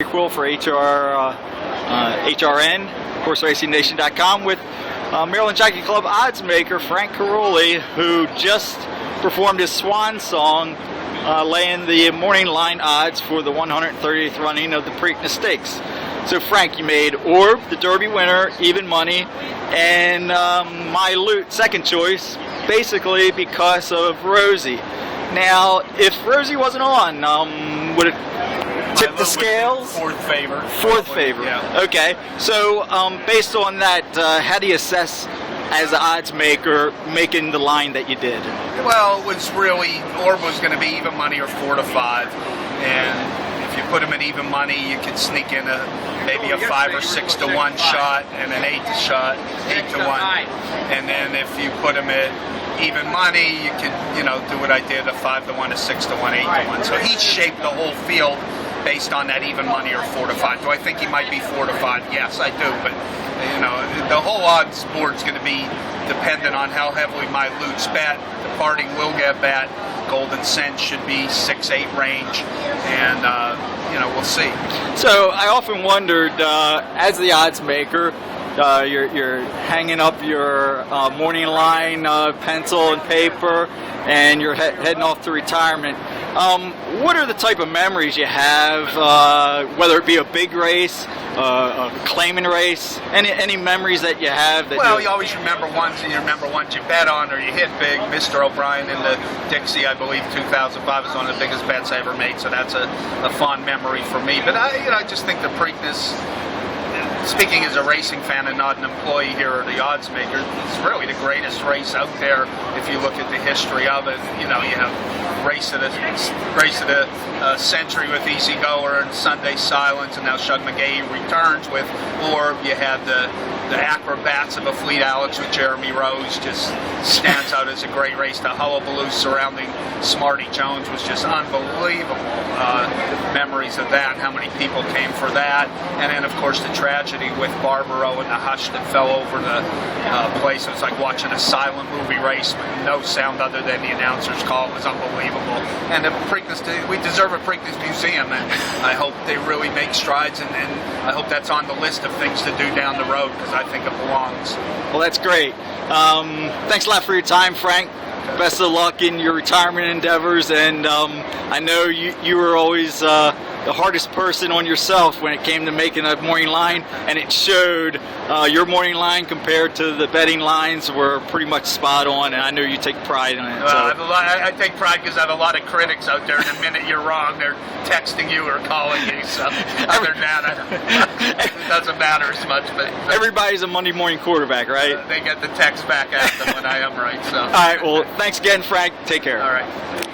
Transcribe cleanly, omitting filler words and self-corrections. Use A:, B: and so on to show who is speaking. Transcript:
A: Quill for HRN, HorseRacingNation.com, with Maryland Jockey Club oddsmaker Frank Carulli, who just performed his Swan song, laying the morning line odds for the 130th running of the Preakness Stakes. So Frank, you made Orb, the Derby winner, even money, and my loot, second choice, basically because of Rosie. Now, if Rosie wasn't on, would it tip the scales?
B: Fourth favorite.
A: Fourth favorite.
B: Yeah.
A: Okay. So, based on that, how do you assess as an odds maker making the line that you did?
B: Well, it was really, Orb was going to be even money or 4 to 5, and if you put him at even money, you could sneak in maybe a 5 or 6 to 1 shot and an 8 to 1, and then if you put him at even money, you could, do what I did, a 5 to 1, a 6 to 1, 8 to 1. So he shaped the whole field based on that even money or 4 to 5. Do I think he might be 4 to 5? Yes, I do. But the whole odds board's going to be dependent on how heavily my loot's bet. Departing will get bet. Golden Cent should be 6-8 range, and we'll see.
A: So I often wondered, as the odds maker, you're hanging up your morning line pencil and paper, and you're heading off to retirement. What are the type of memories you have, whether it be a big race, a claiming race, any memories that you have?
B: Well, you always remember ones, and you remember ones you bet on or you hit big. Mr. O'Brien in the Dixie, I believe, 2005 is one of the biggest bets I ever made, so that's a fond memory for me. But I just think the Preakness, speaking as a racing fan and not an employee here or the odds maker, it's really the greatest race out there if you look at the history of it. You have race of the century with Easy Goer and Sunday Silence, and now Shug McGahee returns with Orb. You had the acrobats of a Fleet Alex with Jeremy Rose, just stands out as a great race. The hullabaloo surrounding Smarty Jones was just unbelievable. Memories of that, how many people came for that, and then of course the tragedy with Barbaro and the hush that fell over the place. It was like watching a silent movie race with no sound other than the announcer's call. It was unbelievable. And the Preakness, we deserve a Preakness museum, and I hope they really make strides, and I hope that's on the list of things to do down the road, because I think it belongs.
A: Well, that's great. Thanks a lot for your time, Frank. Best of luck in your retirement endeavors, and I know you were always the hardest person on yourself when it came to making a morning line, and it showed. Your morning line compared to the betting lines were pretty much spot on, and I know you take pride in it.
B: Well, I take pride because I have a lot of critics out there, and the minute you're wrong, they're texting you or calling you, so other than that, it doesn't matter as much. But
A: everybody's a Monday morning quarterback, right?
B: They get the text back at them when I am right. So.
A: All right, well, thanks again, Frank. Take care.
B: All right.